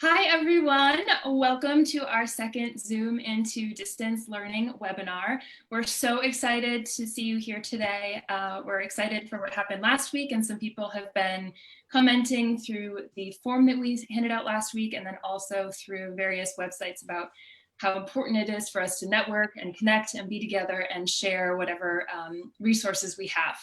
Hi, everyone. Welcome to our second Zoom into Distance Learning webinar. We're so excited to see you here today. We're excited for what happened last week, and some people have been commenting through the form that we handed out last week, and then also through various websites about how important it is for us to network and connect and be together and share whatever resources we have.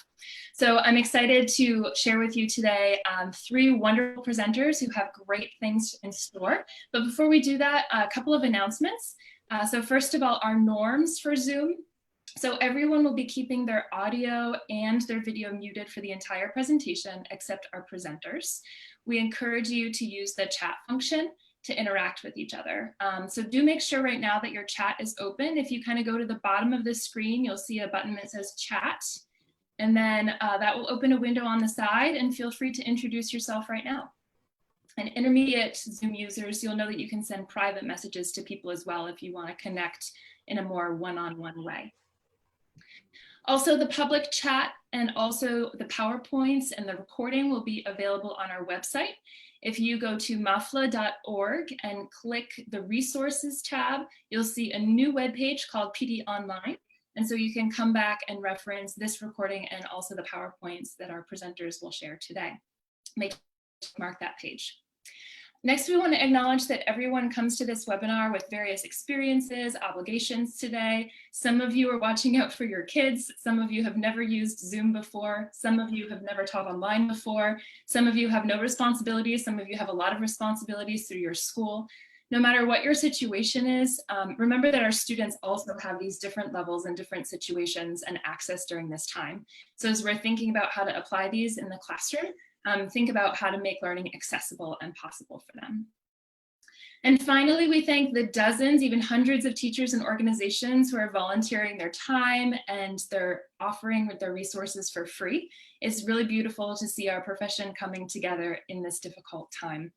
So I'm excited to share with you today three wonderful presenters who have great things in store. But before we do that, a couple of announcements. So first of all, our norms for Zoom. So everyone will be keeping their audio and their video muted for the entire presentation, except our presenters. We encourage you to use the chat function to interact with each other. So do make sure right now that your chat is open. If you kind of go to the bottom of the screen, you'll see a button that says chat. And then that will open a window on the side, and feel free to introduce yourself right now. And intermediate Zoom users, you'll know that you can send private messages to people as well if you want to connect in a more one-on-one way. Also, the public chat and also the PowerPoints and the recording will be available on our website. If you go to mafla.org and click the resources tab, you'll see a new webpage called PD Online. And so you can come back and reference this recording and also the PowerPoints that our presenters will share today. Make sure to mark that page. Next, we want to acknowledge that everyone comes to this webinar with various experiences, obligations today. Some of you are watching out for your kids. Some of you have never used Zoom before. Some of you have never taught online before. Some of you have no responsibilities. Some of you have a lot of responsibilities through your school. No matter what your situation is, remember that our students also have these different levels and different situations and access during this time. So as we're thinking about how to apply these in the classroom, think about how to make learning accessible and possible for them. And finally, we thank the dozens, even hundreds of teachers and organizations who are volunteering their time and they're offering their resources for free. It's really beautiful to see our profession coming together in this difficult time.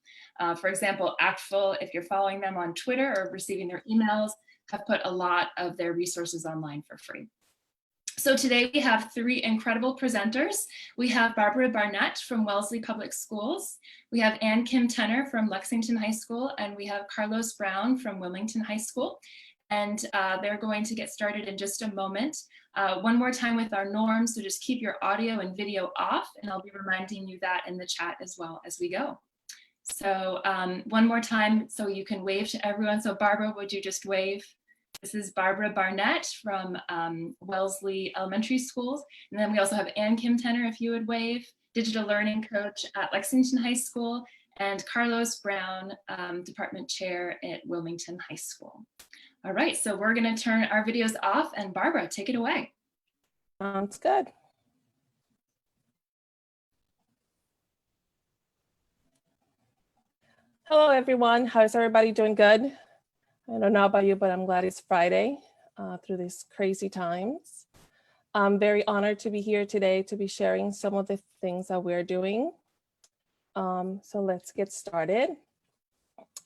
For example, ACTFL, if you're following them on Twitter or receiving their emails, have put a lot of their resources online for free. So today we have three incredible presenters. We have Barbara Barnett from Wellesley Public Schools. We have Ann Kim Tenner from Lexington High School, and we have Carlos Brown from Wilmington High School. And they're going to get started in just a moment. One more time with our norms, so just keep your audio and video off, and I'll be reminding you that in the chat as well as we go. So one more time so you can wave to everyone. So Barbara, would you just wave? This is Barbara Barnett from Wellesley Elementary Schools. And then we also have Ann Kim Tenner, if you would wave, Digital Learning Coach at Lexington High School, and Carlos Brown, Department Chair at Wilmington High School. All right, so we're gonna turn our videos off, and Barbara, take it away. Sounds good. Hello, everyone. How's everybody doing? Good? I don't know about you, but I'm glad it's Friday through these crazy times. I'm very honored to be here today to be sharing some of the things that we're doing. So let's get started.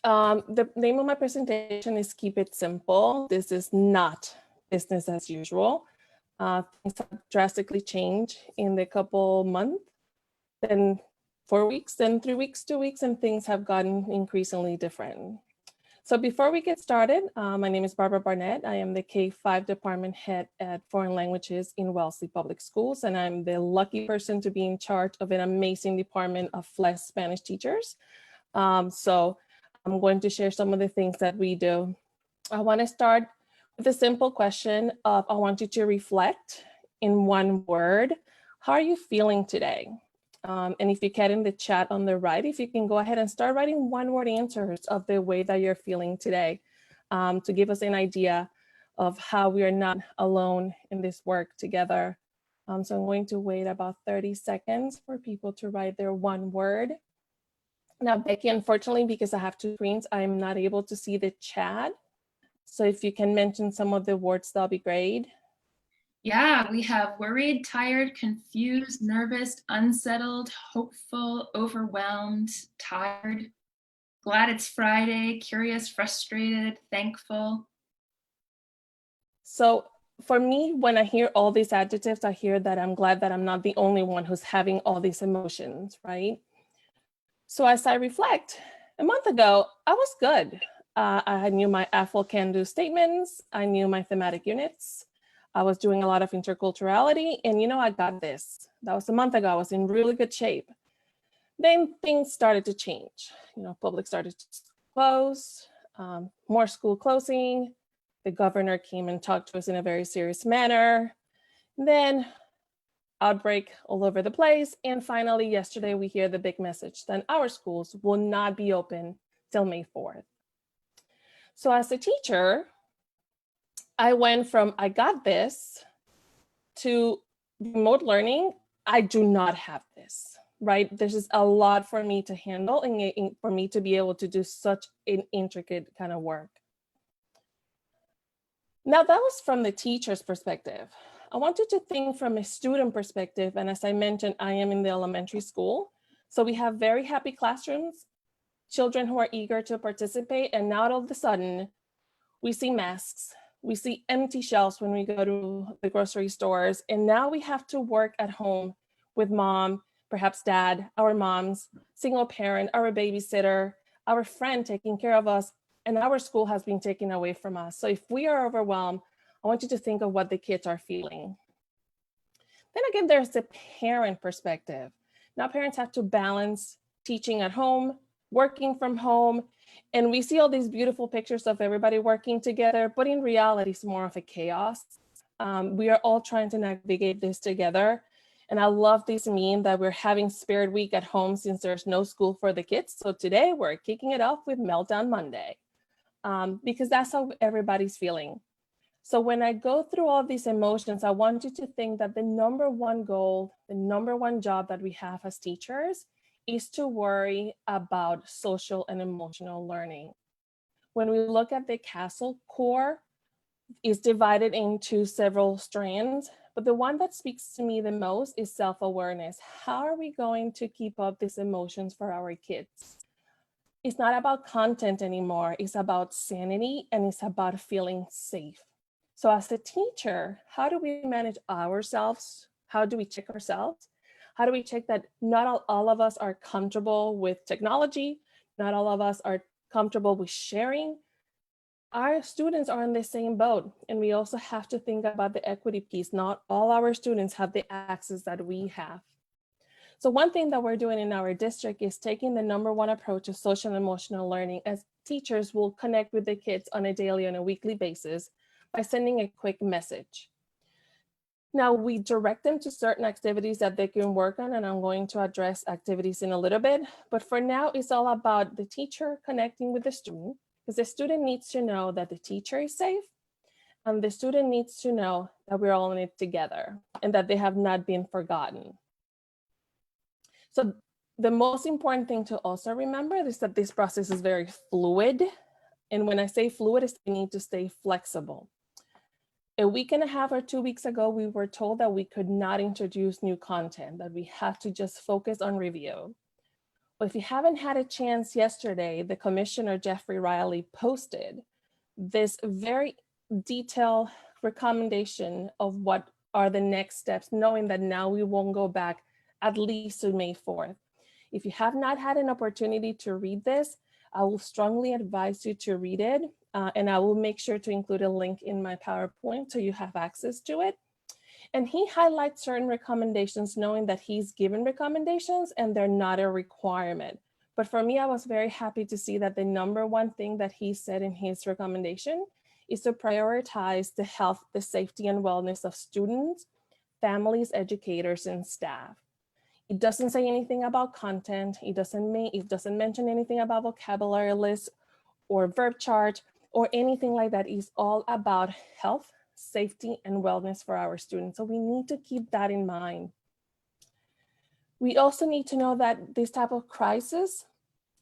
The name of my presentation is Keep It Simple. This is not business as usual. Things have drastically changed in the couple months, then 4 weeks, then 3 weeks, 2 weeks, and things have gotten increasingly different. So before we get started, my name is Barbara Barnett. I am the K-5 department head at Foreign Languages in Wellesley Public Schools, and I'm the lucky person to be in charge of an amazing department of FLE Spanish teachers. So I'm going to share some of the things that we do. I want to start with a simple question of, I want you to reflect in one word. How are you feeling today? And if you can, in the chat on the right, if you can go ahead and start writing one-word answers of the way that you're feeling today, to give us an idea of how we are not alone in this work together. So I'm going to wait about 30 seconds for people to write their one word. Now, Becky, unfortunately, because I have two screens, I'm not able to see the chat. So if you can mention some of the words, that'll be great. Yeah, we have worried, tired, confused, nervous, unsettled, hopeful, overwhelmed, tired, glad it's Friday, curious, frustrated, thankful. So for me, when I hear all these adjectives, I hear that I'm glad that I'm not the only one who's having all these emotions, right? So as I reflect, A month ago, I was good. I knew my AFL can-do statements. I knew my thematic units. I was doing a lot of interculturality, and I got this. That was a month ago. I was in really good shape. Then things started to change. Public started to close, more school closing. The governor came and talked to us in a very serious manner. Then outbreak all over the place. And finally, yesterday, we hear the big message that our schools will not be open till May 4th. So as a teacher, I went from I got this to remote learning. I do not have this, right? This is a lot for me to handle and for me to be able to do such an intricate kind of work. Now that was from the teacher's perspective. I wanted to think from a student perspective. And as I mentioned, I am in the elementary school. So we have very happy classrooms, children who are eager to participate. And now all of a sudden, we see masks, we see empty shelves when we go to the grocery stores. And now we have to work at home with mom, perhaps dad, our moms, single parent, our babysitter, our friend taking care of us, and our school has been taken away from us. So if we are overwhelmed, I want you to think of what the kids are feeling. Then again, there's the parent perspective. Now parents have to balance teaching at home, working from home, and we see all these beautiful pictures of everybody working together, but in reality, it's more of a chaos. We are all trying to navigate this together. And I love this meme that we're having Spirit Week at home since there's no school for the kids. So today we're kicking it off with Meltdown Monday, because that's how everybody's feeling. So when I go through all these emotions, I want you to think that the number one goal, the number one job that we have as teachers is to worry about social and emotional learning. When we look at the CASEL core, it's divided into several strands, but the one that speaks to me the most is self-awareness. How are we going to keep up these emotions for our kids? It's not about content anymore. It's about sanity, and it's about feeling safe. So as a teacher, how do we manage ourselves? How do we check ourselves? How do we check that not all of us are comfortable with technology? Not all of us are comfortable with sharing. Our students are in the same boat, and we also have to think about the equity piece. Not all our students have the access that we have. So one thing that we're doing in our district is taking the number one approach of social and emotional learning, as teachers will connect with the kids on a daily and a weekly basis by sending a quick message. Now we direct them to certain activities that they can work on, and I'm going to address activities in a little bit. But for now, it's all about the teacher connecting with the student, because the student needs to know that the teacher is safe, and the student needs to know that we're all in it together and that they have not been forgotten. So the most important thing to also remember is that this process is very fluid. And when I say fluid, is we need to stay flexible. A week and a half or 2 weeks ago, we were told that we could not introduce new content, that we have to just focus on review. But if you haven't had a chance yesterday, the Commissioner Jeffrey Riley posted this very detailed recommendation of what are the next steps, knowing that now we won't go back at least to May 4th. If you have not had an opportunity to read this, I will strongly advise you to read it. And I will make sure to include a link in my PowerPoint so you have access to it. And he highlights certain recommendations, knowing that he's given recommendations and they're not a requirement. But for me, I was very happy to see that the number one thing that he said in his recommendation is to prioritize the health, the safety, and wellness of students, families, educators, and staff. It doesn't say anything about content. It doesn't mention anything about vocabulary lists or verb chart or anything like that. It's all about health, safety, and wellness for our students. So we need to keep that in mind. We also need to know that this type of crisis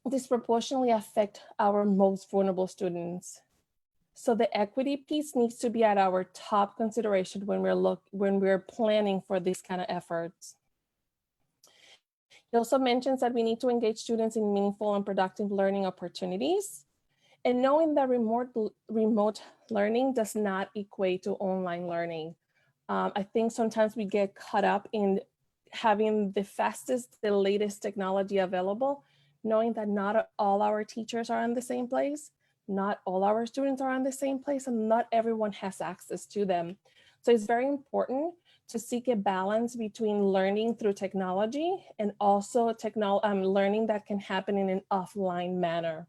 disproportionately affect our most vulnerable students. So the equity piece needs to be at our top consideration when we're planning for these kind of efforts. He also mentions that we need to engage students in meaningful and productive learning opportunities. And knowing that remote learning does not equate to online learning. I think sometimes we get caught up in having the fastest, the latest technology available, knowing that not all our teachers are in the same place, not all our students are in the same place, and not everyone has access to them. So it's very important to seek a balance between learning through technology and also learning that can happen in an offline manner.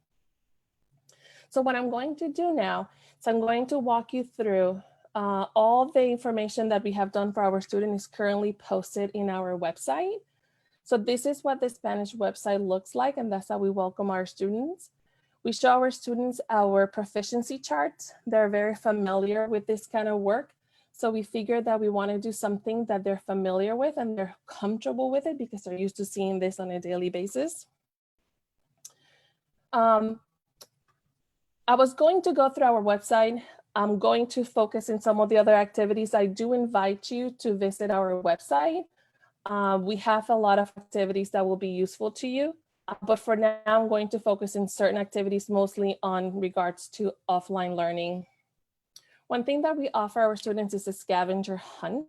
So what I'm going to do now is I'm going to walk you through all the information that we have done for our students is currently posted in our website. So this is what the Spanish website looks like, and that's how we welcome our students. We show our students our proficiency charts. They're very familiar with this kind of work. So we figured that we want to do something that they're familiar with and they're comfortable with it because they're used to seeing this on a daily basis. I was going to go through our website. I'm going to focus in some of the other activities. I do invite you to visit our website. We have a lot of activities that will be useful to you. But for now, I'm going to focus in certain activities, mostly on regards to offline learning. One thing that we offer our students is a scavenger hunt.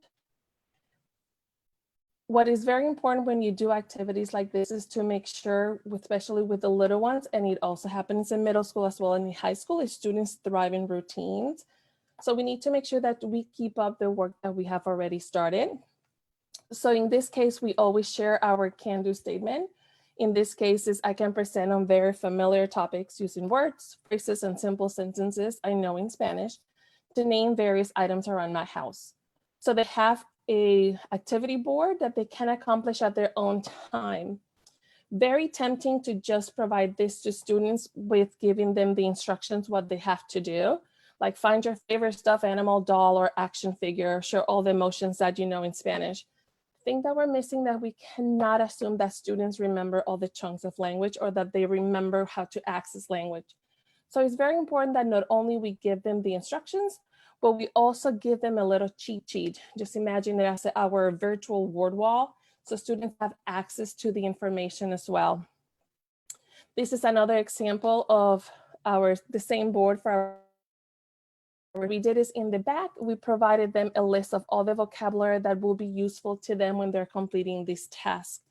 What is very important when you do activities like this is to make sure, especially with the little ones, and it also happens in middle school as well and in high school, is students thrive in routines. So we need to make sure that we keep up the work that we have already started. So in this case, we always share our can-do statement. In this case, I can present on very familiar topics using words, phrases, and simple sentences I know in Spanish to name various items around my house. So they have an activity board that they can accomplish at their own time. Very tempting to just provide this to students with giving them the instructions what they have to do, like find your favorite stuffed animal, doll, or action figure, share all the emotions that you know in Spanish. Thing that we're missing that we cannot assume that students remember all the chunks of language or that they remember how to access language. So it's very important that not only we give them the instructions, but we also give them a little cheat sheet. Just imagine it as our virtual word wall, so students have access to the information as well. This is another example of the same board for our. What we did is in the back, we provided them a list of all the vocabulary that will be useful to them when they're completing this task.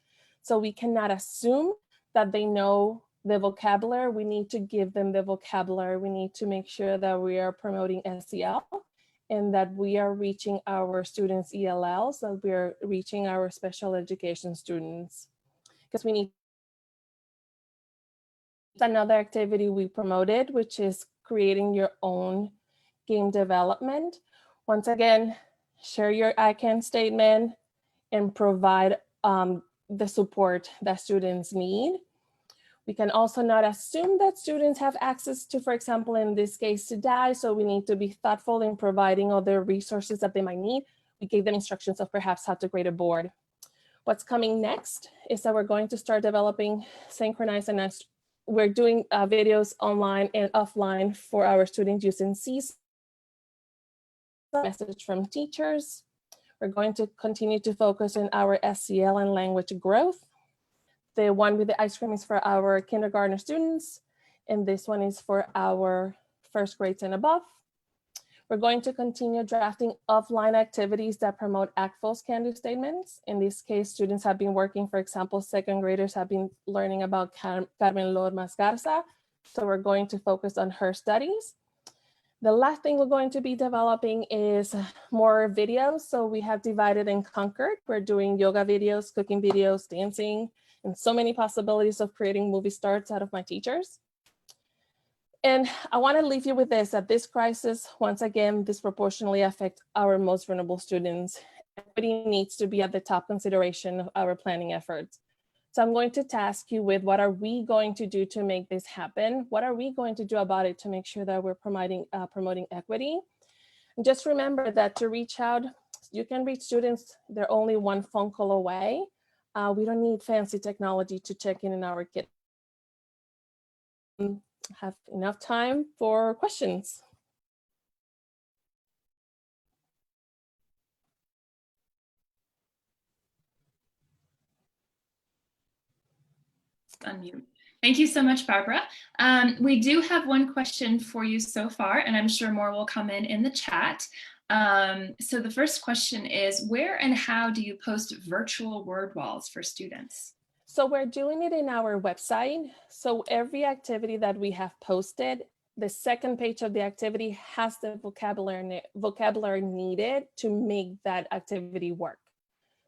So we cannot assume that they know the vocabulary. We need to give them the vocabulary. We need to make sure that we are promoting SEL and that we are reaching our students' ELLs, that we are reaching our special education students. Because we need another activity we promoted, which is creating your own game development. Once again, share your I can statement and provide the support that students need. We can also not assume that students have access to, for example, in this case, to DAI, so we need to be thoughtful in providing other resources that they might need. We gave them instructions of perhaps how to create a board. What's coming next is that we're going to start developing synchronized and we're doing videos online and offline for our students using CSAT. Message from teachers. We're going to continue to focus on our SEL and language growth. The one with the ice cream is for our kindergarten students, and this one is for our first grades and above. We're going to continue drafting offline activities that promote ACTFL's can-do statements. In this case, students have been working, for example, second graders have been learning about Carmen Lomas Garza, so we're going to focus on her studies. The last thing we're going to be developing is more videos. So we have divided and conquered. We're doing yoga videos, cooking videos, dancing, and so many possibilities of creating movie starts out of my teachers. And I want to leave you with this, that this crisis, once again, disproportionately affects our most vulnerable students. Equity needs to be at the top consideration of our planning efforts. So I'm going to task you with what are we going to do to make this happen? What are we going to do about it to make sure that we're promoting equity? And just remember that to reach out, you can reach students, they're only one phone call away. We don't need fancy technology to check in our kids. Have enough time for questions. Unmute. Thank you so much, Barbara. We do have one question for you so far, and I'm sure more will come in the chat. So the first question is, where and how do you post virtual word walls for students? So we're doing it in our website. So every activity that we have posted, the second page of the activity has the vocabulary needed to make that activity work.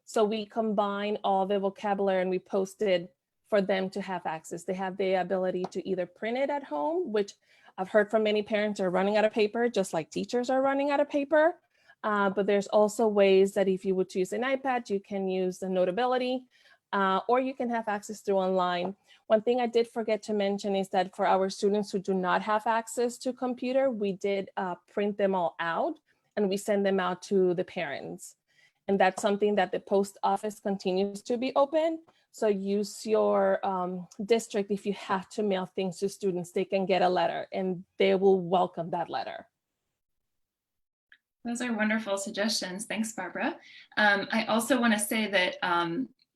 So we combine all the vocabulary and we post it for them to have access. They have the ability to either print it at home, which I've heard from many parents are running out of paper, just like teachers are running out of paper. But there's also ways that if you would choose an iPad, you can use the Notability, or you can have access through online. One thing I did forget to mention is that for our students who do not have access to computer, we did print them all out and we send them out to the parents. And that's something that the post office continues to be open. So use your district. If you have to mail things to students, they can get a letter and they will welcome that letter. Those are wonderful suggestions. Thanks, Barbara. I also want to say that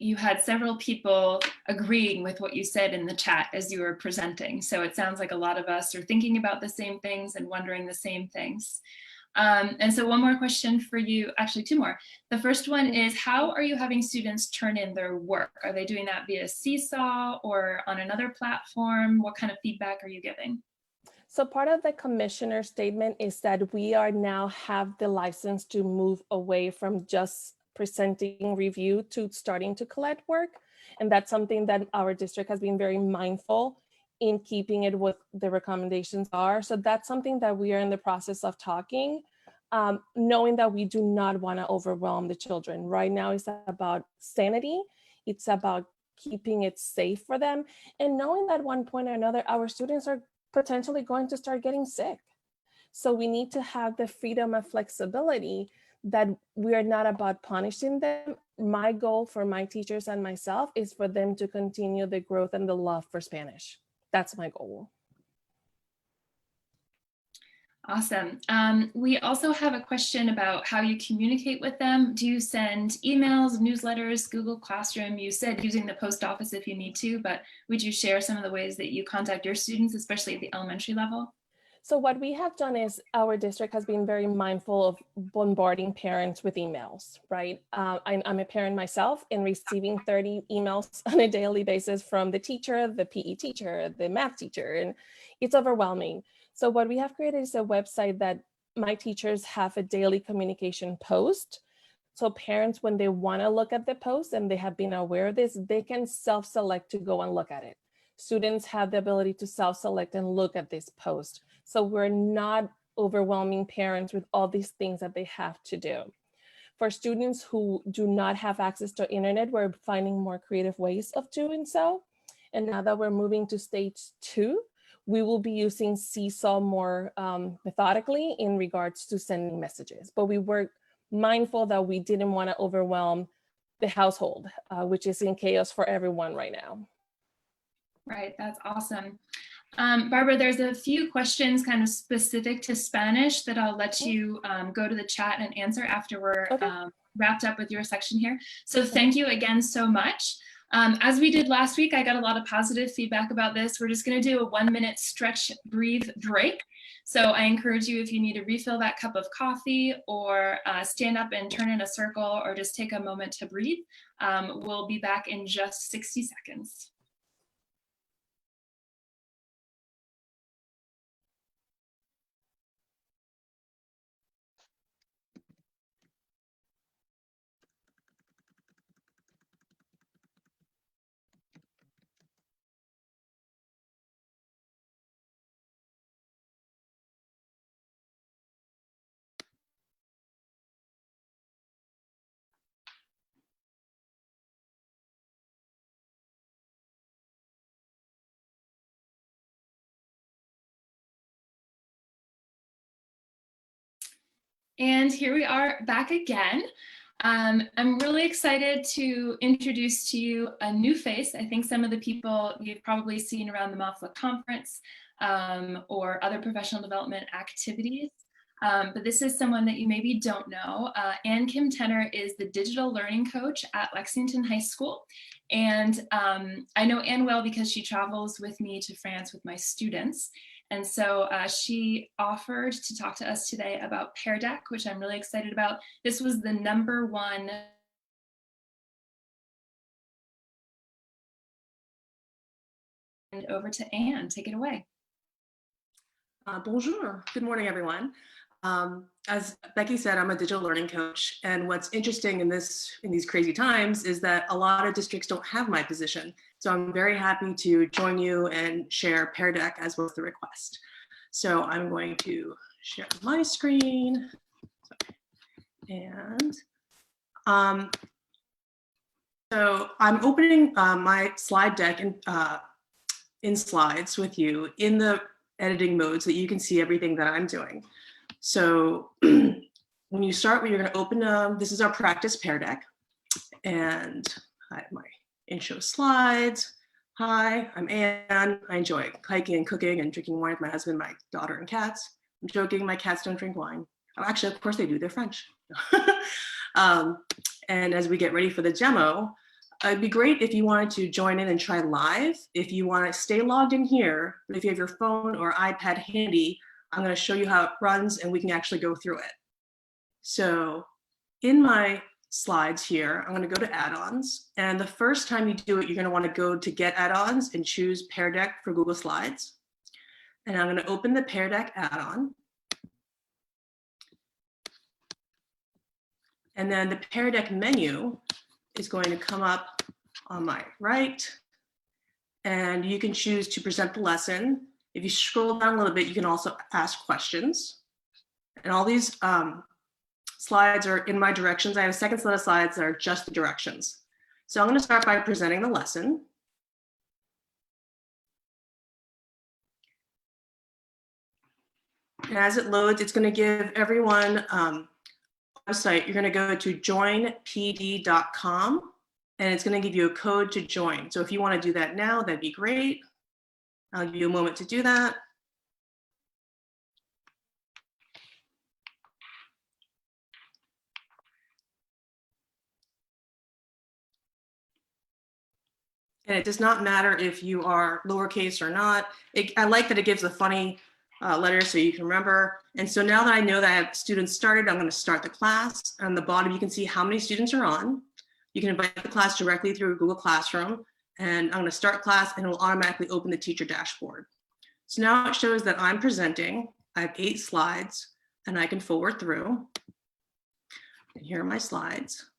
you had several people agreeing with what you said in the chat as you were presenting. So it sounds like a lot of us are thinking about the same things and wondering the same things. And so one more question for you, actually two more. The first one is, how are you having students turn in their work? Are they doing that via Seesaw or on another platform? What kind of feedback are you giving? So part of the commissioner statement is that we are now have the license to move away from just presenting review to starting to collect work. And that's something that our district has been very mindful in keeping it what the recommendations are. So that's something that we are in the process of talking, knowing that we do not want to overwhelm the children. Right now it's about sanity. It's about keeping it safe for them. And knowing that one point or another, our students are potentially going to start getting sick. So we need to have the freedom and flexibility that we are not about punishing them. My goal for my teachers and myself is for them to continue the growth and the love for Spanish. That's my goal. Awesome. We also have a question about how you communicate with them. Do you send emails, newsletters, Google Classroom? You said using the post office if you need to, but would you share some of the ways that you contact your students, especially at the elementary level? So what we have done is our district has been very mindful of bombarding parents with emails, right? I'm a parent myself and receiving 30 emails on a daily basis from the teacher, the PE teacher, the math teacher, and it's overwhelming. So what we have created is a website that my teachers have a daily communication post. So parents, when they want to look at the post and they have been aware of this, they can self-select to go and look at it. Students have the ability to self-select and look at this post. So we're not overwhelming parents with all these things that they have to do. For students who do not have access to internet, we're finding more creative ways of doing so. And now that we're moving to stage 2, we will be using Seesaw more methodically in regards to sending messages. But we were mindful that we didn't want to overwhelm the household, which is in chaos for everyone right now. Right, that's awesome. Barbara, there's a few questions kind of specific to Spanish that I'll let you go to the chat and answer after we're wrapped up with your section here. So thank you again so much. As we did last week, I got a lot of positive feedback about this. We're just going to do a 1-minute stretch, breathe, break. So I encourage you, if you need to refill that cup of coffee or stand up and turn in a circle or just take a moment to breathe. We'll be back in just 60 seconds. And here we are back again. I'm really excited to introduce to you a new face. I think some of the people you've probably seen around the MaFLA conference or other professional development activities. But this is someone that you maybe don't know. Ann Kim Tenner is the digital learning coach at Lexington High School. And I know Ann well because she travels with me to France with my students. And so she offered to talk to us today about Pear Deck, which I'm really excited about. This was the #1 over to Anne. Take it away. Bonjour. Good morning, everyone. As Becky said, I'm a digital learning coach, and what's interesting in these crazy times is that a lot of districts don't have my position. So I'm very happy to join you and share Pear Deck as was the request. So I'm going to share my screen, and so I'm opening my slide deck in slides with you in the editing mode so that you can see everything that I'm doing. So when you start, you're going to open, this is our practice Pear Deck. And I have my intro slides. Hi, I'm Anne. I enjoy hiking and cooking and drinking wine with my husband, my daughter, and cats. I'm joking, my cats don't drink wine. Oh, actually, of course they do, they're French. And as we get ready for the demo, it'd be great if you wanted to join in and try live. If you want to stay logged in here, but if you have your phone or iPad handy, I'm going to show you how it runs and we can actually go through it. So in my slides here, I'm going to go to add-ons. And the first time you do it, you're going to want to go to get add-ons and choose Pear Deck for Google Slides. And I'm going to open the Pear Deck add-on. And then the Pear Deck menu is going to come up on my right. And you can choose to present the lesson. If you scroll down a little bit, you can also ask questions. And all these slides are in my directions. I have a second set of slides that are just the directions. So I'm going to start by presenting the lesson. And as it loads, it's going to give everyone website. You're going to go to joinpd.com and it's going to give you a code to join. So if you want to do that now, that'd be great. I'll give you a moment to do that. And it does not matter if you are lowercase or not. I like that it gives a funny letter so you can remember. And so now that I know that I have students started, I'm going to start the class. On the bottom, you can see how many students are on. You can invite the class directly through Google Classroom. And I'm going to start class and it will automatically open the teacher dashboard. So now it shows that I'm presenting. I have 8 slides and I can forward through. And here are my slides.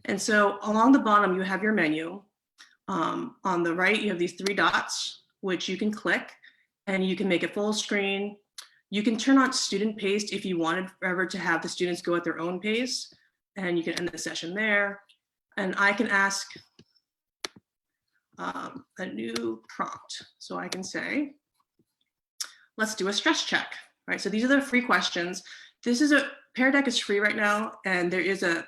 And so along the bottom, you have your menu. On the right, you have these 3 dots, which you can click and you can make it full screen. You can turn on student paced if you wanted forever to have the students go at their own pace, and you can end the session there. And I can ask a new prompt. So I can say, let's do a stress check, right? So these are the free questions. Pear Deck is free right now, and there is a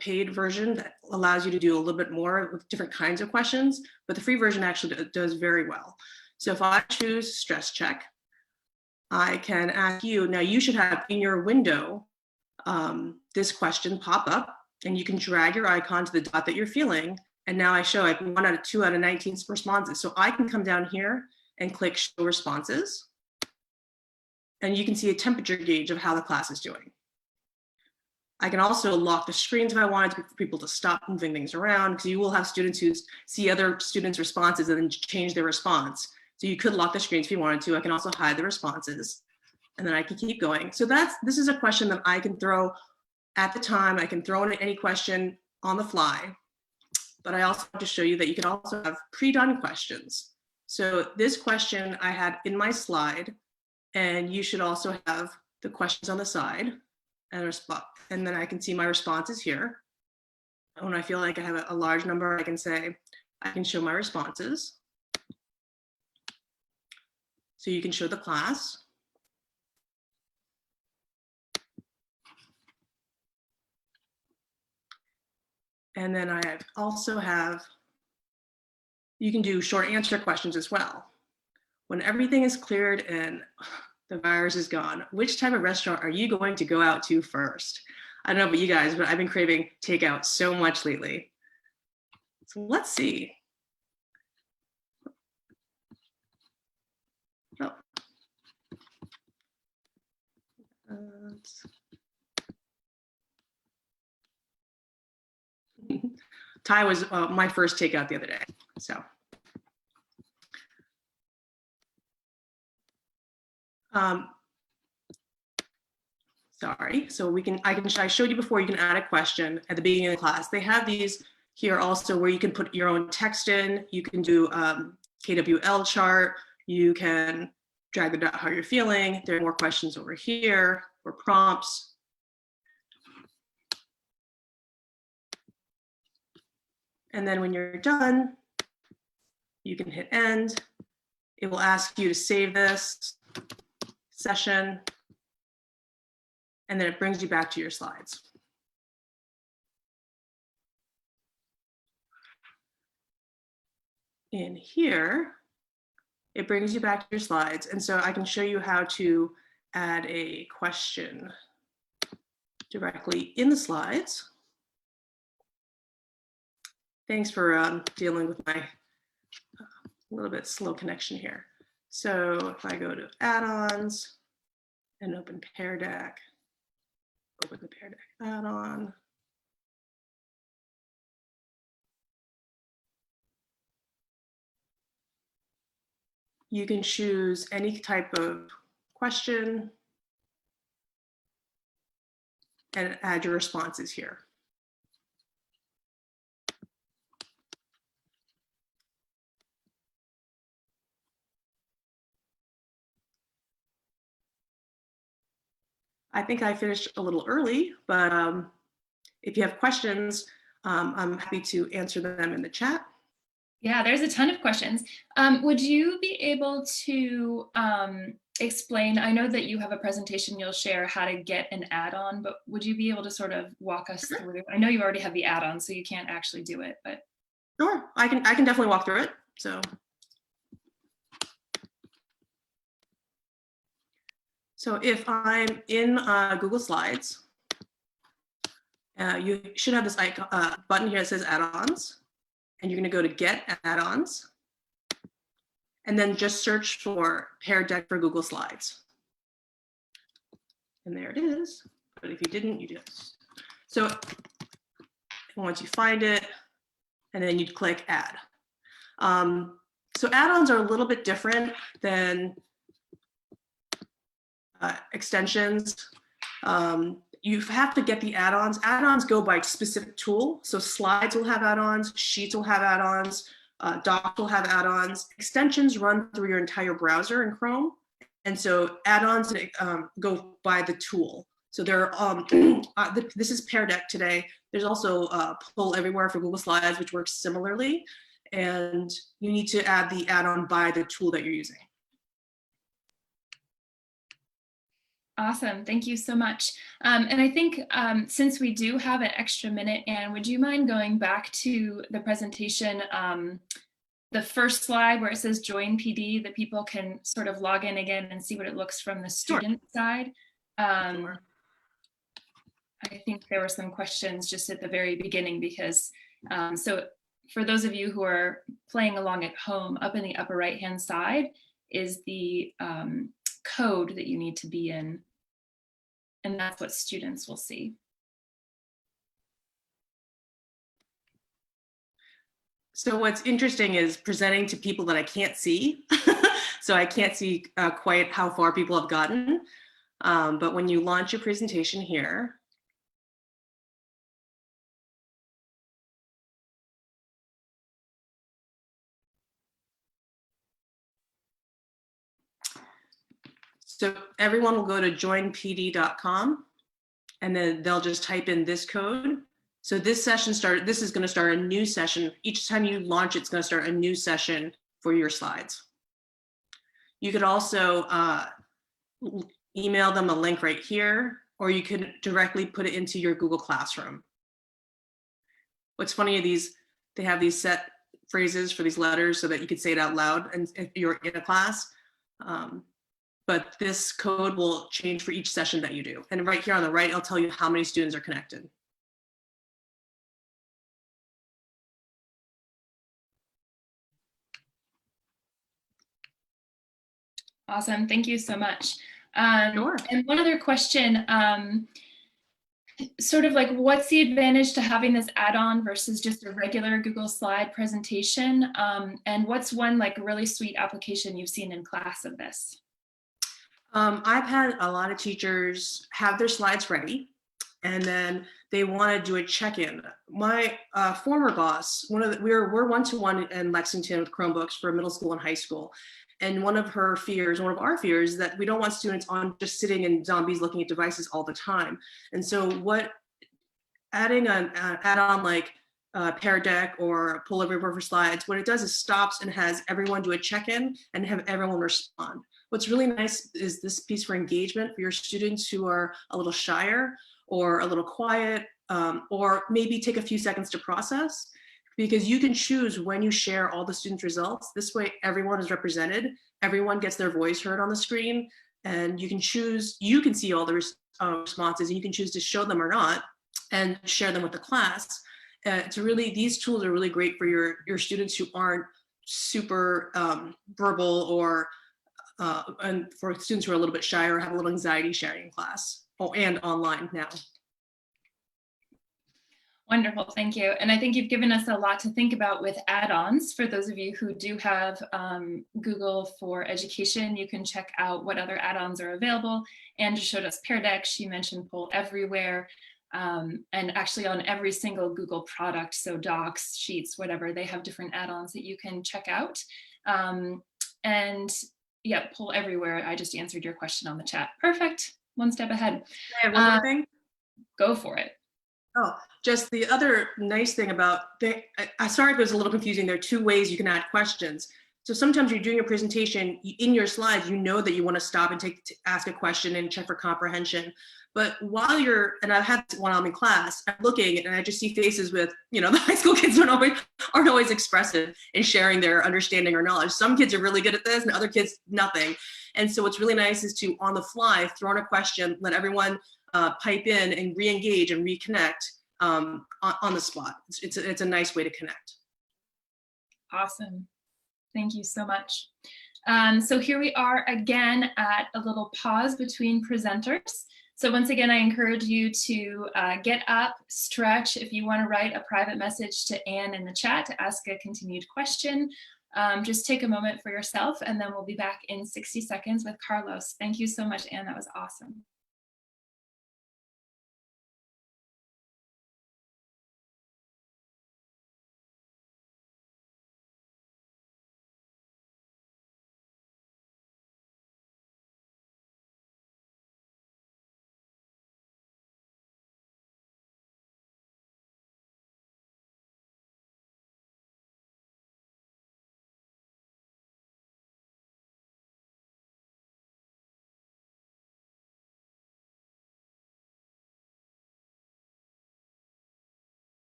paid version that allows you to do a little bit more with different kinds of questions, but the free version actually does very well. So if I choose stress check, I can ask you, now you should have in your window this question pop up, and you can drag your icon to the dot that you're feeling. And now I show it 1 out of 2 out of 19 responses. So I can come down here and click show responses. And you can see a temperature gauge of how the class is doing. I can also lock the screens if I wanted for people to stop moving things around, because you will have students who see other students' responses and then change their response. So you could lock the screens if you wanted to. I can also hide the responses, and then I can keep going. So this is a question that I can throw at the time. I can throw in any question on the fly. But I also want to show you that you can also have pre-done questions. So this question I had in my slide, and you should also have the questions on the side and then I can see my responses here. And when I feel like I have a large number, I can show my responses. So you can show the class. And then I also have, you can do short answer questions as well. When everything is cleared and the virus is gone, which type of restaurant are you going to go out to first? I don't know about you guys, but I've been craving takeout so much lately. So let's see. Oh. Thai was my first takeout the other day. So sorry, so I showed you before, you can add a question at the beginning of the class. They have these here also where you can put your own text in, you can do KWL chart, you can drag the dot how you're feeling. There are more questions over here or prompts. And then when you're done, you can hit end. It will ask you to save this session, and then it brings you back to your slides. In here, it brings you back to your slides. And so I can show you how to add a question directly in the slides. Thanks for dealing with my little bit slow connection here. So if I go to add-ons and open Pear Deck, open the Pear Deck add-on. You can choose any type of question and add your responses here. I think I finished a little early, but if you have questions, I'm happy to answer them in the chat. Yeah, there's a ton of questions. Would you be able to explain, I know that you have a presentation you'll share how to get an add-on, but would you be able to sort of walk us through? I know you already have the add-on, so you can't actually do it, but. Sure, I can definitely walk through it. So if I'm in Google Slides, you should have this icon, button here that says add-ons, and you're gonna go to get add-ons, and then just search for Pear Deck for Google Slides. And there it is, but if you didn't, you just. So once you find it, and then you'd click add. So add-ons are a little bit different than extensions. You have to get the add-ons. Add-ons go by specific tool. So slides will have add-ons, sheets will have add-ons, docs will have add-ons. Extensions run through your entire browser in Chrome. And so add-ons go by the tool. So there are, this is Pear Deck today. There's also Pull Everywhere for Google Slides, which works similarly. And you need to add the add-on by the tool that you're using. Awesome, thank you so much. And I think since we do have an extra minute, Anne, would you mind going back to the presentation, the first slide where it says join PD, that people can sort of log in again and see what it looks from the student side? Sure. I think there were some questions just at the very beginning because, so for those of you who are playing along at home, up in the upper right-hand side is the code that you need to be in. And that's what students will see. So what's interesting is presenting to people that I can't see. So I can't see quite how far people have gotten. But when you launch your presentation here, so everyone will go to joinpd.com and then they'll just type in this code. So this session this is going to start a new session. Each time you launch, it's going to start a new session for your slides. You could also email them a link right here, or you could directly put it into your Google Classroom. What's funny are they have these set phrases for these letters so that you could say it out loud and if you're in a class. But this code will change for each session that you do. And right here on the right, I'll tell you how many students are connected. Awesome, thank you so much. Sure. And one other question, sort of like what's the advantage to having this add-on versus just a regular Google slide presentation? And what's one like really sweet application you've seen in class of this? I've had a lot of teachers have their slides ready, and then they want to do a check-in. My former boss, we're one-to-one in Lexington with Chromebooks for middle school and high school, and one of our fears, is that we don't want students on just sitting in zombies looking at devices all the time. And so, adding an add-on like Pear Deck or Pull Everywhere for Slides, what it does is stops and has everyone do a check-in and have everyone respond. What's really nice is this piece for engagement for your students who are a little shyer or a little quiet, or maybe take a few seconds to process, because you can choose when you share all the students' results. This way, everyone is represented, everyone gets their voice heard on the screen, and you can see all the responses, and you can choose to show them or not and share them with the class. These tools are really great for your students who aren't super verbal, or and for students who are a little bit shy or have a little anxiety sharing in class, and online now. Wonderful, thank you. And I think you've given us a lot to think about with add-ons. For those of you who do have Google for Education, you can check out what other add-ons are available. Anne just showed us Pear Deck, she mentioned Poll Everywhere, and actually on every single Google product, so Docs, Sheets, whatever, they have different add-ons that you can check out. And yeah, Poll Everywhere, I just answered your question on the chat. Perfect, one step ahead. I have one more thing. Go for it. Oh, just the other nice thing about, sorry if it was a little confusing, there are two ways you can add questions. So sometimes you're doing a presentation, in your slides, you know that you want to stop and ask a question and check for comprehension. But while and I've had one on in class, I'm looking and I just see faces with, the high school kids aren't always expressive in sharing their understanding or knowledge. Some kids are really good at this and other kids, nothing. And so what's really nice is to, on the fly, throw in a question, let everyone pipe in and re-engage and reconnect on the spot. It's a nice way to connect. Awesome. Thank you so much. So here we are again at a little pause between presenters. So once again, I encourage you to get up, stretch. If you want to write a private message to Anne in the chat to ask a continued question, just take a moment for yourself, and then we'll be back in 60 seconds with Carlos. Thank you so much, Anne. That was awesome.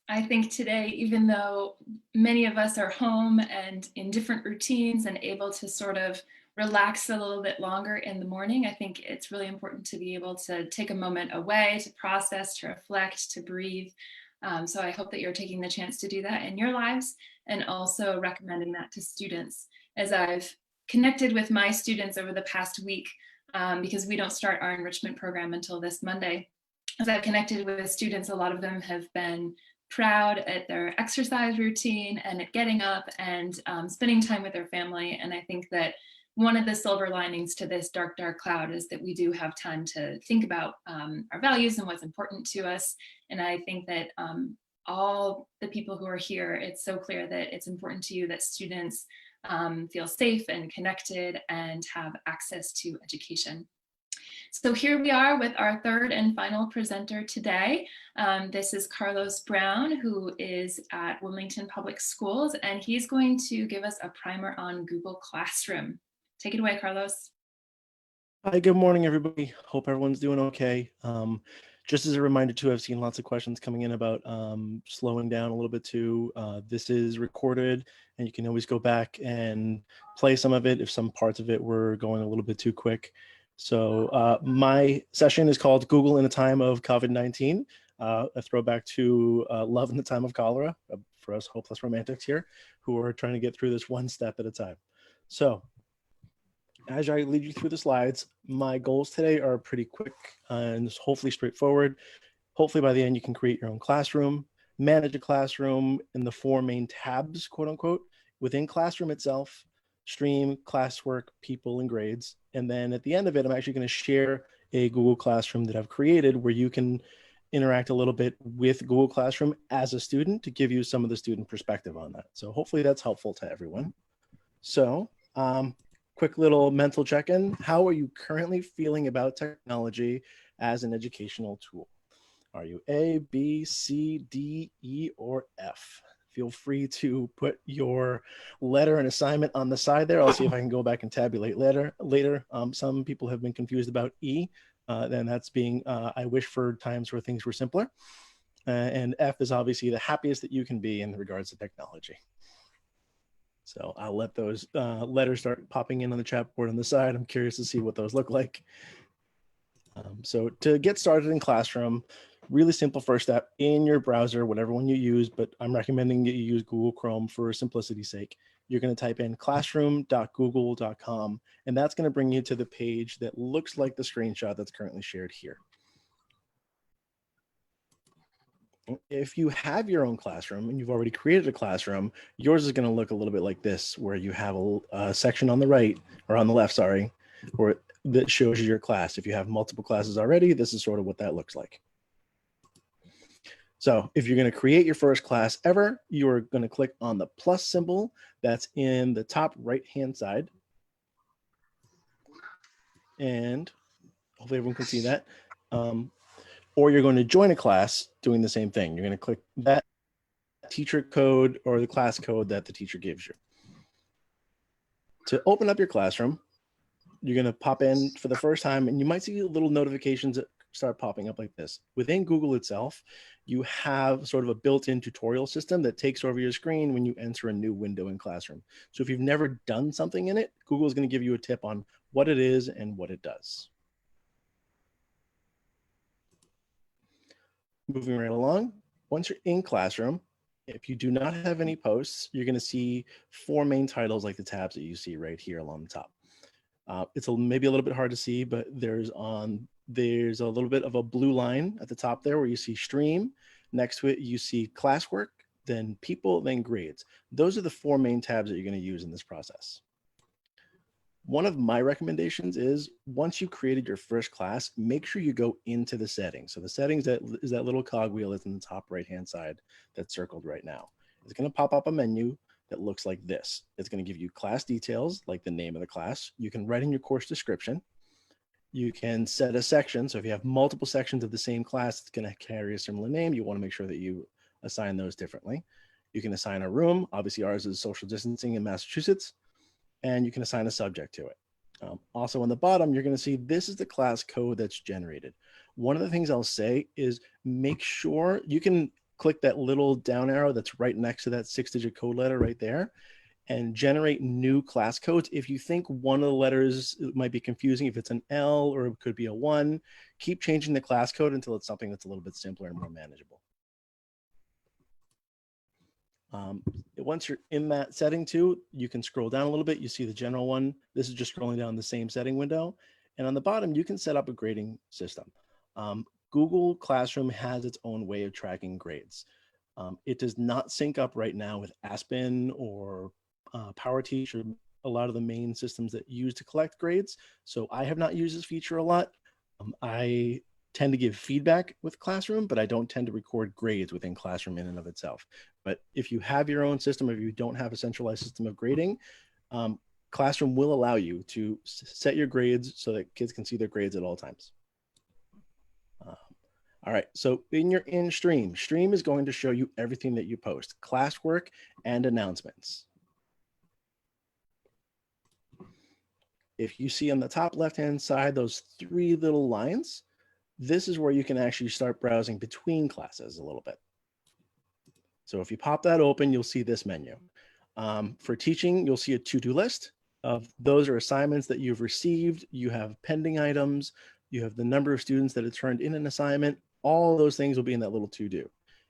I think today, even though many of us are home and in different routines and able to sort of relax a little bit longer in the morning, I think it's really important to be able to take a moment away, to process, to reflect, to breathe. So I hope that you're taking the chance to do that in your lives, and also recommending that to students. As I've connected with my students over the past week, because we don't start our enrichment program until this Monday, as I've connected with students, a lot of them have been proud at their exercise routine and at getting up and spending time with their family. And I think that one of the silver linings to this dark, dark cloud is that we do have time to think about our values and what's important to us. And I think that all the people who are here, it's so clear that it's important to you that students feel safe and connected and have access to education. So here we are with our third and final presenter today. This is Carlos Brown, who is at Wilmington Public Schools, and he's going to give us a primer on Google Classroom. Take it away, Carlos. Hi, good morning, everybody. Hope everyone's doing okay. Just as a reminder too, I've seen lots of questions coming in about slowing down a little bit too. This is recorded and you can always go back and play some of it if some parts of it were going a little bit too quick. So my session is called Google in a Time of COVID-19, a throwback to Love in the Time of Cholera, for us hopeless romantics here who are trying to get through this one step at a time. So as I lead you through the slides, my goals today are pretty quick and hopefully straightforward. Hopefully by the end, you can create your own classroom, manage a classroom in the 4 main tabs, quote unquote, within Classroom itself: stream, classwork, people, and grades. And then at the end of it, I'm actually going to share a Google Classroom that I've created where you can interact a little bit with Google Classroom as a student to give you some of the student perspective on that. So hopefully that's helpful to everyone. So quick little mental check-in. How are you currently feeling about technology as an educational tool? Are you A, B, C, D, E, or F? Feel free to put your letter and assignment on the side there. I'll see if I can go back and tabulate later. Some people have been confused about E, and that's being, I wish for times where things were simpler. And F is obviously the happiest that you can be in regards to technology. So I'll let those letters start popping in on the chat board on the side. I'm curious to see what those look like. So to get started in Classroom, really simple first step in your browser, whatever one you use, but I'm recommending that you use Google Chrome for simplicity's sake. You're going to type in classroom.google.com, and that's going to bring you to the page that looks like the screenshot that's currently shared here. If you have your own classroom and you've already created a classroom, yours is going to look a little bit like this, where you have a section on the right, or on the left, sorry, or that shows you your class. If you have multiple classes already, this is sort of what that looks like. So if you're going to create your first class ever, you're going to click on the plus symbol that's in the top right-hand side. And hopefully everyone can see that. Or you're going to join a class doing the same thing. You're going to click that teacher code or the class code that the teacher gives you. To open up your classroom, you're going to pop in for the first time, and you might see little notifications that start popping up like this. Within Google itself, you have sort of a built-in tutorial system that takes over your screen when you enter a new window in Classroom. So if you've never done something in it, Google is going to give you a tip on what it is and what it does. Moving right along, once you're in Classroom, if you do not have any posts, you're going to see 4 main titles like the tabs that you see right here along the top. It's maybe a little bit hard to see, but there's a little bit of a blue line at the top there where you see stream. Next to it, you see classwork, then people, then grades. Those are the 4 main tabs that you're going to use in this process. One of my recommendations is once you've created your first class, make sure you go into the settings. So the settings is that little cogwheel that's in the top right-hand side that's circled right now. It's going to pop up a menu that looks like this. It's going to give you class details, like the name of the class. You can write in your course description. You can set a section. So if you have multiple sections of the same class, it's going to carry a similar name. You want to make sure that you assign those differently. You can assign a room. Obviously, ours is social distancing in Massachusetts. And you can assign a subject to it. Also on the bottom, you're going to see this is the class code that's generated. One of the things I'll say is make sure you can click that little down arrow that's right next to that 6-digit code letter right there and generate new class codes. If you think one of the letters might be confusing, if it's an L or it could be a 1, keep changing the class code until it's something that's a little bit simpler and more manageable. Once you're in that setting too, you can scroll down a little bit. You see the general one. This is just scrolling down the same setting window. And on the bottom, you can set up a grading system. Google Classroom has its own way of tracking grades. It does not sync up right now with Aspen or PowerTeach or a lot of the main systems that use to collect grades. So I have not used this feature a lot. I tend to give feedback with Classroom, but I don't tend to record grades within Classroom in and of itself. But if you have your own system, if you don't have a centralized system of grading, Classroom will allow you to set your grades so that kids can see their grades at all times. All right, so in Stream is going to show you everything that you post, classwork and announcements. If you see on the top left-hand side, those 3 little lines, this is where you can actually start browsing between classes a little bit. So if you pop that open, you'll see this menu. For teaching, you'll see a to-do list of those are assignments that you've received. You have pending items. You have the number of students that have turned in an assignment. All those things will be in that little to-do.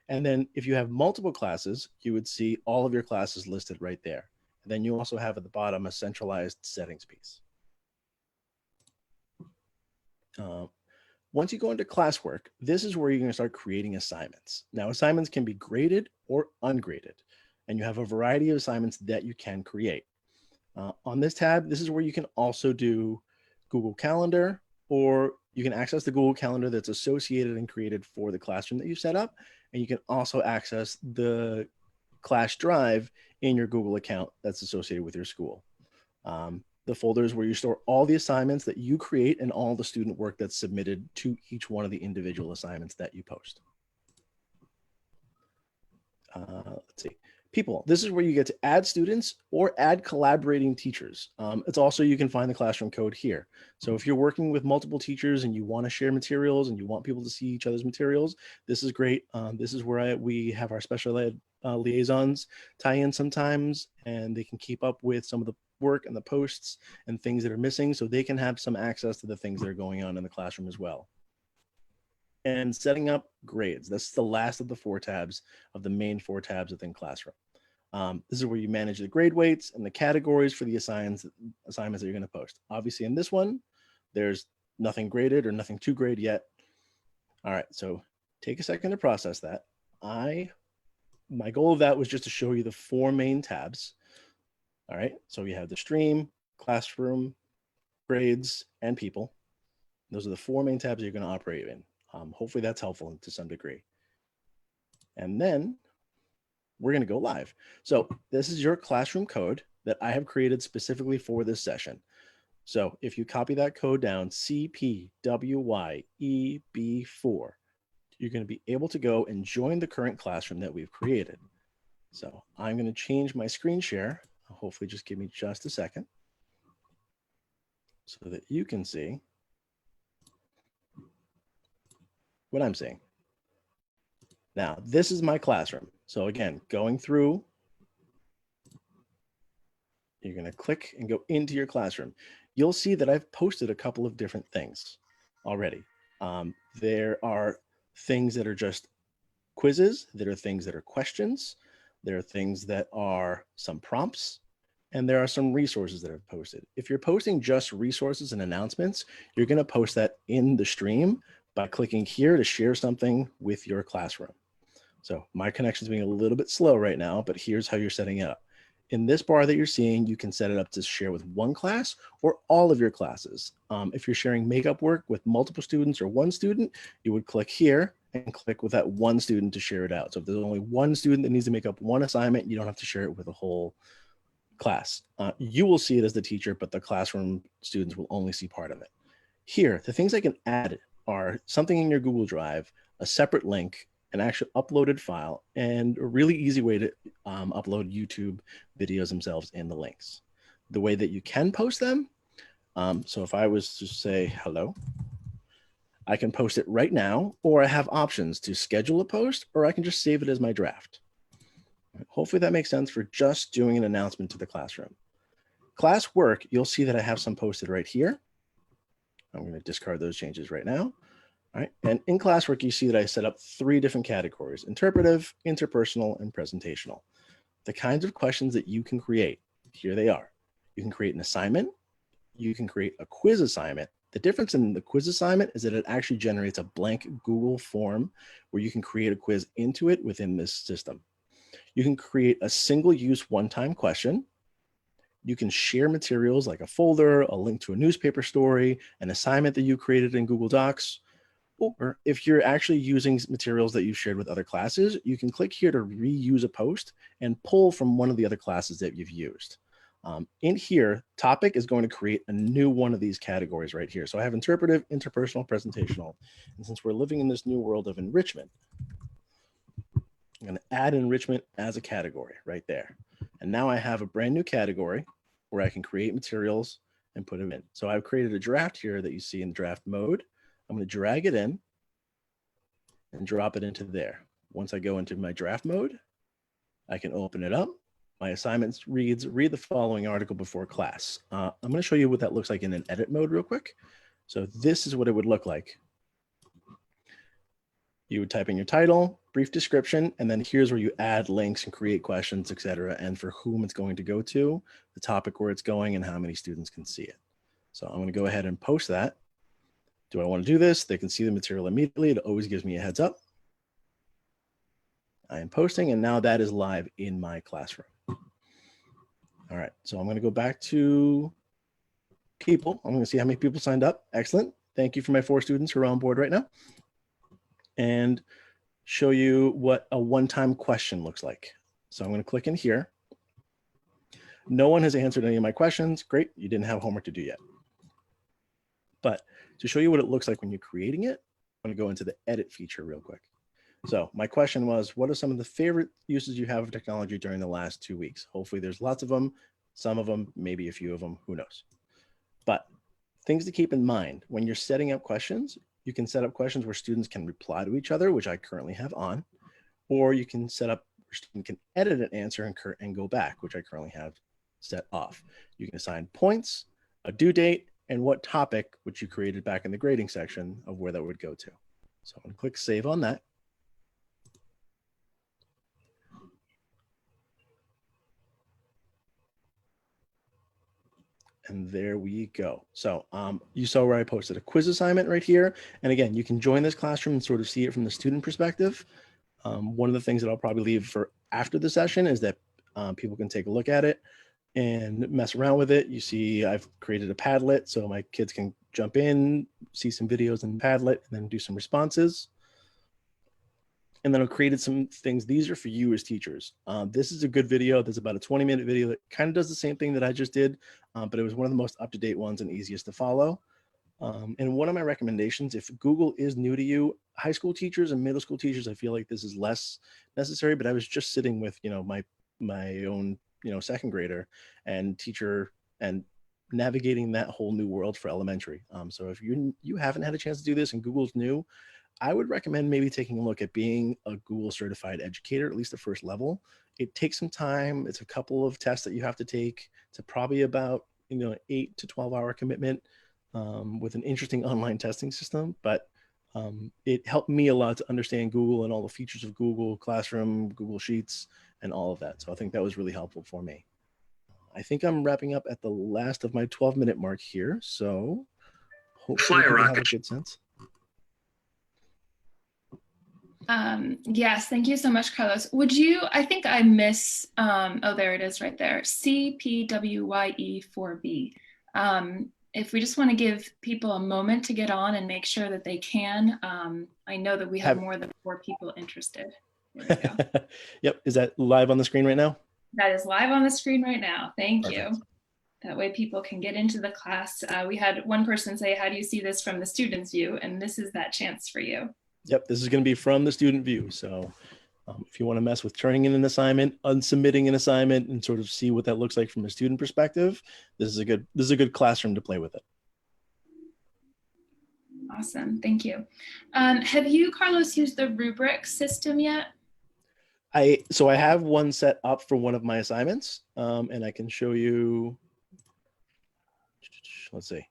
And then if you have multiple classes, you would see all of your classes listed right there. And then you also have at the bottom a centralized settings piece. Once you go into classwork, this is where you're going to start creating assignments. Now, assignments can be graded or ungraded, and you have a variety of assignments that you can create. On this tab, this is where you can also do Google Calendar, or you can access the Google Calendar that's associated and created for the classroom that you set up. And you can also access the Class Drive in your Google account that's associated with your school. The folders where you store all the assignments that you create and all the student work that's submitted to each one of the individual assignments that you post. Let's see. People, this is where you get to add students or add collaborating teachers. It's also, you can find the classroom code here. So if you're working with multiple teachers and you want to share materials and you want people to see each other's materials, this is great. This is where we have our special ed liaisons tie in sometimes, and they can keep up with some of the work and the posts and things that are missing, so they can have some access to the things that are going on in the classroom as well. And setting up grades. That's the last of the 4 tabs of the main 4 tabs within Classroom. This is where you manage the grade weights and the categories for the assignments that you're going to post. Obviously, in this one, there's nothing graded or nothing to grade yet. All right, so take a second to process that. My goal of that was just to show you the 4 main tabs. All right, so we have the stream, classroom, grades, and people. Those are the 4 main tabs you're going to operate in. Hopefully that's helpful to some degree. And then we're going to go live. So this is your classroom code that I have created specifically for this session. So if you copy that code down, CPWYEB4, you're going to be able to go and join the current classroom that we've created. So I'm going to change my screen share. Hopefully just give me just a second so that you can see what I'm seeing. Now, this is my classroom. So again, going through, you're going to click and go into your classroom. You'll see that I've posted a couple of different things already. There are things that are just quizzes. There are things that are questions. There are things that are some prompts. And there are some resources that are posted. If you're posting just resources and announcements, you're going to post that in the stream by clicking here to share something with your classroom. So my connection is being a little bit slow right now, but here's how you're setting it up. In this bar that you're seeing, you can set it up to share with one class or all of your classes. If you're sharing makeup work with multiple students or one student, you would click here and click with that one student to share it out. So if there's only one student that needs to make up one assignment, you don't have to share it with a whole class. You will see it as the teacher, but the classroom students will only see part of it. Here, the things I can add are something in your Google Drive, a separate link, an actual uploaded file, and a really easy way to upload YouTube videos themselves in the links. The way that you can post them, so if I was to say hello, I can post it right now, or I have options to schedule a post, or I can just save it as my draft. Hopefully that makes sense for just doing an announcement to the classroom. Class work, you'll see that I have some posted right here. I'm going to discard those changes right now. All right. And in classwork, you see that I set up 3 different categories: interpretive, interpersonal, and presentational. The kinds of questions that you can create, here they are. You can create an assignment. You can create a quiz assignment. The difference in the quiz assignment is that it actually generates a blank Google form where you can create a quiz into it within this system. You can create a single-use one-time question. You can share materials like a folder, a link to a newspaper story, an assignment that you created in Google Docs. Or if you're actually using materials that you've shared with other classes, you can click here to reuse a post and pull from one of the other classes that you've used. In here, topic is going to create a new one of these categories right here. So I have interpretive, interpersonal, presentational. And since we're living in this new world of enrichment, I'm going to add enrichment as a category right there. And now I have a brand new category where I can create materials and put them in. So I've created a draft here that you see in draft mode. I'm going to drag it in and drop it into there. Once I go into my draft mode, I can open it up. My assignment reads, read the following article before class. I'm going to show you what that looks like in an edit mode real quick. So this is what it would look like. You would type in your title, brief description, and then here's where you add links and create questions, etc., and for whom it's going to go to, the topic where it's going, and how many students can see it. So I'm going to go ahead and post that. Do I want to do this? They can see the material immediately. It always gives me a heads up. I am posting, and now that is live in my classroom. All right, so I'm going to go back to people. I'm going to see how many people signed up. Excellent. Thank you for my 4 students who are on board right now. And show you what a one-time question looks like. So I'm going to click in here. No one has answered any of my questions. Great, you didn't have homework to do yet. But to show you what it looks like when you're creating it, I'm going to go into the edit feature real quick. So my question was, what are some of the favorite uses you have of technology during the last 2 weeks? Hopefully there's lots of them, some of them, maybe a few of them, who knows? But things to keep in mind when you're setting up questions, you can set up questions where students can reply to each other, which I currently have on, or you can set up where students can edit an answer and go back, which I currently have set off. You can assign points, a due date, and what topic, which you created back in the grading section of where that would go to. So I'm going to click save on that. And there we go. So you saw where I posted a quiz assignment right here. And again, you can join this classroom and sort of see it from the student perspective. One of the things that I'll probably leave for after the session is that people can take a look at it and mess around with it. You see, I've created a Padlet so my kids can jump in, see some videos in Padlet, and then do some responses. And then I've created some things. These are for you as teachers. This is a good video. There's about a 20-minute video that kind of does the same thing that I just did, but it was one of the most up-to-date ones and easiest to follow. And one of my recommendations, if Google is new to you, high school teachers and middle school teachers, I feel like this is less necessary, but I was just sitting with, my own, second grader and teacher and navigating that whole new world for elementary. So if you haven't had a chance to do this and Google's new, I would recommend maybe taking a look at being a Google certified educator, at least the first level. It takes some time. It's a couple of tests that you have to take. It's probably about 8 to 12 hour commitment with an interesting online testing system. But it helped me a lot to understand Google and all the features of Google Classroom, Google Sheets, and all of that. So I think that was really helpful for me. I think I'm wrapping up at the last of my 12-minute mark here. So hopefully people have a good sense. Yes, thank you so much, Carlos. Would you, I think I miss, oh, there it is right there, CPWYE4B. If we just want to give people a moment to get on and make sure that they can, I know that we have more than 4 people interested. There we go. Yep, is that live on the screen right now? That is live on the screen right now. Thank Perfect. you. That way people can get into the class. We had one person say, how do you see this from the student's view? And this is that chance for you. Yep, this is going to be from the student view. So if you want to mess with turning in an assignment, unsubmitting an assignment, and sort of see what that looks like from a student perspective, this is a good classroom to play with it. Awesome, thank you. Have you, Carlos, used the rubric system yet? So I have one set up for one of my assignments, and I can show you. Let's see.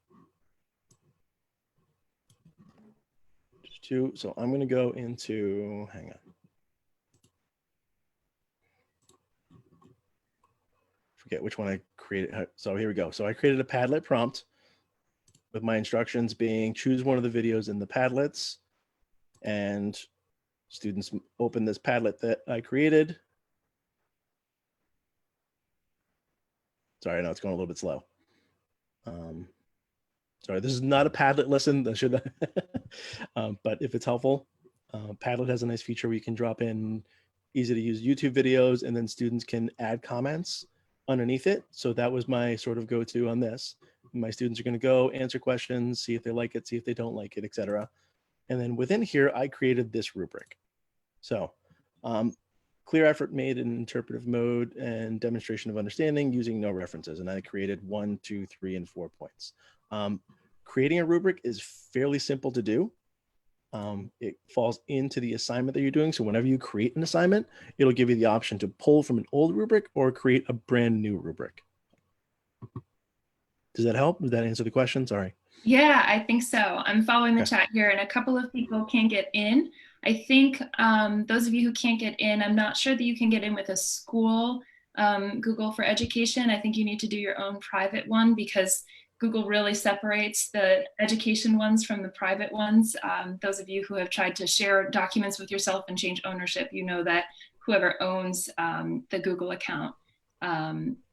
So I'm going to go into, hang on. Forget which one I created. So here we go. So I created a Padlet prompt with my instructions being choose one of the videos in the Padlets, and students open this Padlet that I created. Sorry, I know it's going a little bit slow. Sorry, this is not a Padlet lesson. That should, but if it's helpful, Padlet has a nice feature where you can drop in easy to use YouTube videos, and then students can add comments underneath it. So that was my sort of go-to on this. My students are going to go answer questions, see if they like it, see if they don't like it, etc. And then within here, I created this rubric. So clear effort made in interpretive mode and demonstration of understanding using no references. And I created 1, 2, 3, and 4 points. Creating a rubric is fairly simple to do. It falls into the assignment that you're doing. So whenever you create an assignment, it'll give you the option to pull from an old rubric or create a brand new rubric. Does that help? Does that answer the question? Sorry. Yeah, I think so. I'm following the chat here, and a couple of people can't get in. I think those of you who can't get in, I'm not sure that you can get in with a school Google for Education. I think you need to do your own private one because Google really separates the education ones from the private ones. Those of you who have tried to share documents with yourself and change ownership, you know that whoever owns the Google account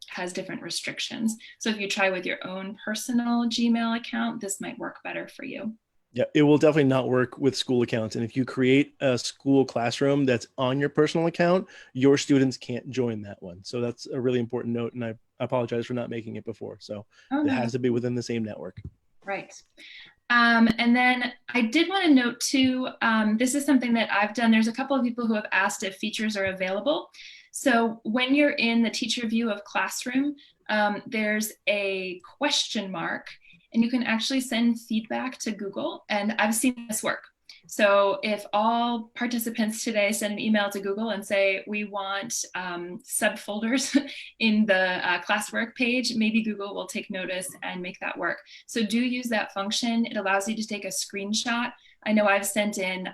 has different restrictions. So if you try with your own personal Gmail account, this might work better for you. Yeah, it will definitely not work with school accounts. And if you create a school classroom that's on your personal account, your students can't join that one. So that's a really important note. And I apologize for not making it before. So it has to be within the same network. Right. And then I did want to note too, this is something that I've done. There's a couple of people who have asked if features are available. So when you're in the teacher view of Classroom, there's a question mark, and you can actually send feedback to Google. And I've seen this work. So if all participants today send an email to Google and say, we want subfolders in the classwork page, maybe Google will take notice and make that work. So do use that function. It allows you to take a screenshot. I know I've sent in,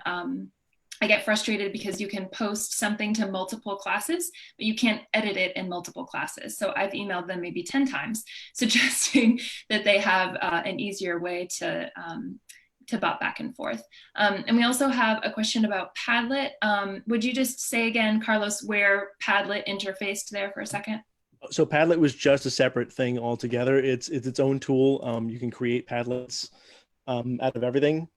I get frustrated because you can post something to multiple classes, but you can't edit it in multiple classes. So I've emailed them maybe 10 times, suggesting that they have an easier way to bot back and forth. And we also have a question about Padlet. Would you just say again, Carlos, where Padlet interfaced there for a second? So Padlet was just a separate thing altogether. It's its own tool. You can create Padlets out of everything.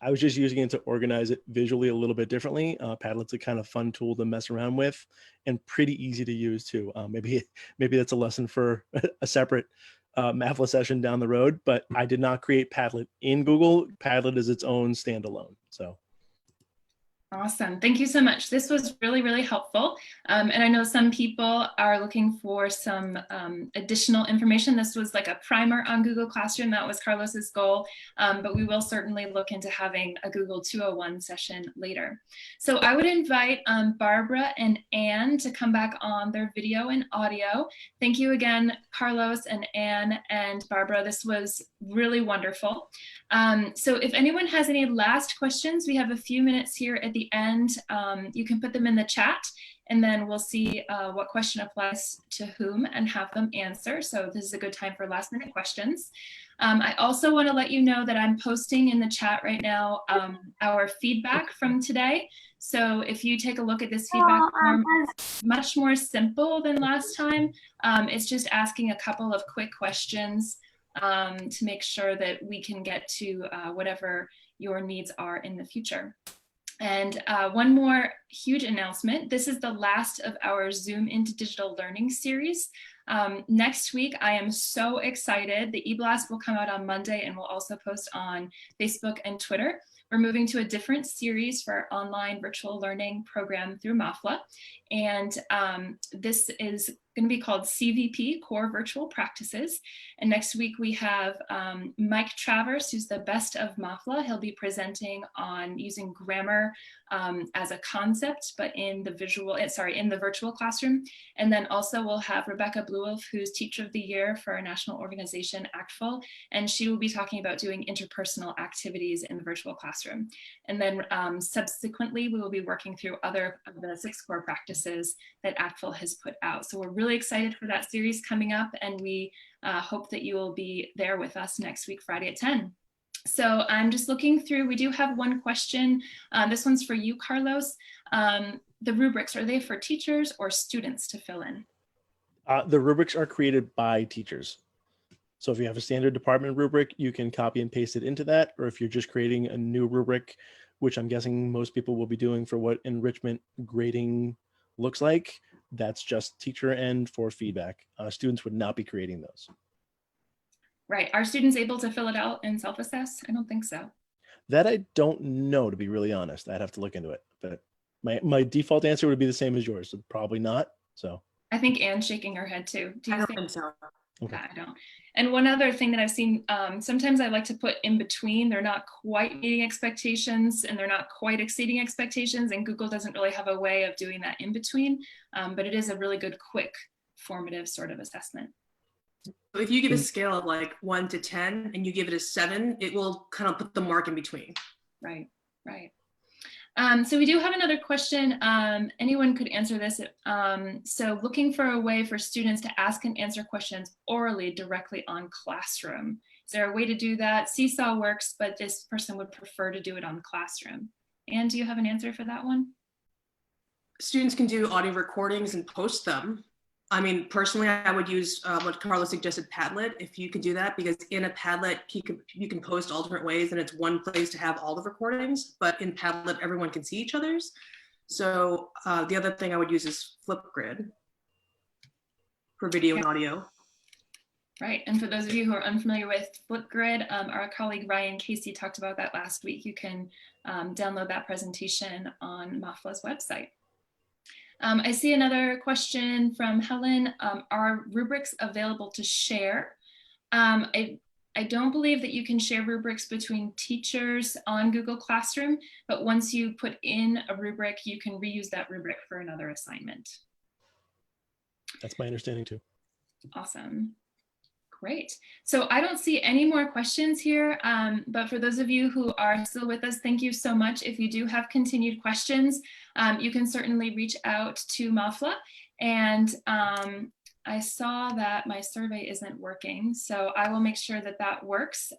I was just using it to organize it visually a little bit differently. Padlet's a kind of fun tool to mess around with and pretty easy to use too. Maybe that's a lesson for a separate MaFLA session down the road, but I did not create Padlet in Google. Padlet is its own standalone. So. Awesome. Thank you so much. This was really, really helpful. And I know some people are looking for some additional information. This was like a primer on Google Classroom. That was Carlos's goal, but we will certainly look into having a Google 201 session later. So I would invite Barbara and Anne to come back on their video and audio. Thank you again, Carlos and Anne and Barbara. This was really wonderful. So if anyone has any last questions, we have a few minutes here at the end. You can put them in the chat, and then we'll see what question applies to whom and have them answer. So this is a good time for last minute questions. I also want to let you know that I'm posting in the chat right now our feedback from today. So if you take a look at this feedback form, it's much more simple than last time. It's just asking a couple of quick questions to make sure that we can get to whatever your needs are in the future. And one more huge announcement. This is the last of our Zoom into Digital Learning series. Next week, I am so excited. The e-blast will come out on Monday and we'll also post on Facebook and Twitter. We're moving to a different series for our online virtual learning program through MaFLA. And this is going to be called CVP, Core Virtual Practices. And next week we have Mike Travers, who's the best of MaFLA. He'll be presenting on using grammar as a concept, but in the virtual classroom. And then also we'll have Rebecca Bluewolf, who's Teacher of the Year for our national organization, ACTFL, and she will be talking about doing interpersonal activities in the virtual classroom. And then subsequently, we will be working through other of the 6 core practices that ACTFL has put out. So we're really excited for that series coming up, and we hope that you will be there with us next week, Friday at 10. So I'm just looking through, we do have one question. This one's for you, Carlos. The rubrics, are they for teachers or students to fill in? The rubrics are created by teachers. So if you have a standard department rubric, you can copy and paste it into that. Or if you're just creating a new rubric, which I'm guessing most people will be doing for what enrichment grading looks like, that's just teacher end for feedback. Students would not be creating those. Right. Are students able to fill it out and self-assess? I don't think so. That I don't know, to be really honest. I'd have to look into it. But my default answer would be the same as yours. So probably not. So I think Anne's shaking her head too. Do you I don't think so. okay. Yeah, I don't. And one other thing that I've seen, sometimes I like to put in between. They're not quite meeting expectations and they're not quite exceeding expectations. And Google doesn't really have a way of doing that in between. But it is a really good, quick, formative sort of assessment. So if you give a scale of like 1 to 10 and you give it a 7, it will kind of put the mark in between. Right, right. So we do have another question. Anyone could answer this. So looking for a way for students to ask and answer questions orally directly on Classroom. Is there a way to do that? Seesaw works, but this person would prefer to do it on Classroom. Anne, do you have an answer for that one? Students can do audio recordings and post them. I mean, personally, I would use what Carlos suggested, Padlet, if you can do that, because in a Padlet, you can post all different ways and it's one place to have all the recordings, but in Padlet, everyone can see each other's. So the other thing I would use is Flipgrid for video and audio. Right, and for those of you who are unfamiliar with Flipgrid, our colleague Ryan Casey talked about that last week. You can download that presentation on MaFLA's website. I see another question from Helen. Are rubrics available to share? I don't believe that you can share rubrics between teachers on Google Classroom, but once you put in a rubric, you can reuse that rubric for another assignment. That's my understanding too. Awesome. Great. So I don't see any more questions here, but for those of you who are still with us, thank you so much. If you do have continued questions, you can certainly reach out to MaFLA. And I saw that my survey isn't working, so I will make sure that that works.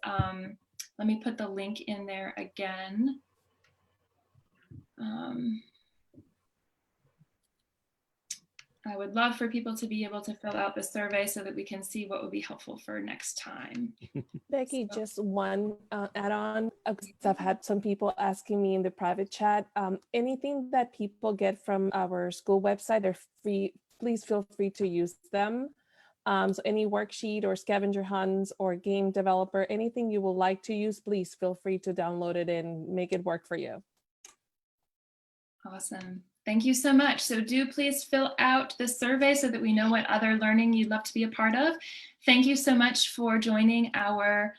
Let me put the link in there again. I would love for people to be able to fill out the survey so that we can see what would be helpful for next time. Becky, just one add-on. I've had some people asking me in the private chat, anything that people get from our school website are free. Please feel free to use them. So any worksheet or scavenger hunts or game developer, anything you would like to use, please feel free to download it and make it work for you. Awesome. Thank you so much. So do please fill out the survey so that we know what other learning you'd love to be a part of. Thank you so much for joining our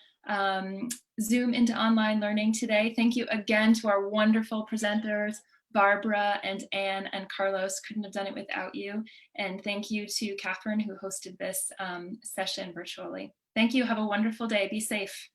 Zoom into online learning today. Thank you again to our wonderful presenters, Barbara and Anne and Carlos. Couldn't have done it without you. And thank you to Catherine who hosted this session virtually. Thank you. Have a wonderful day. Be safe.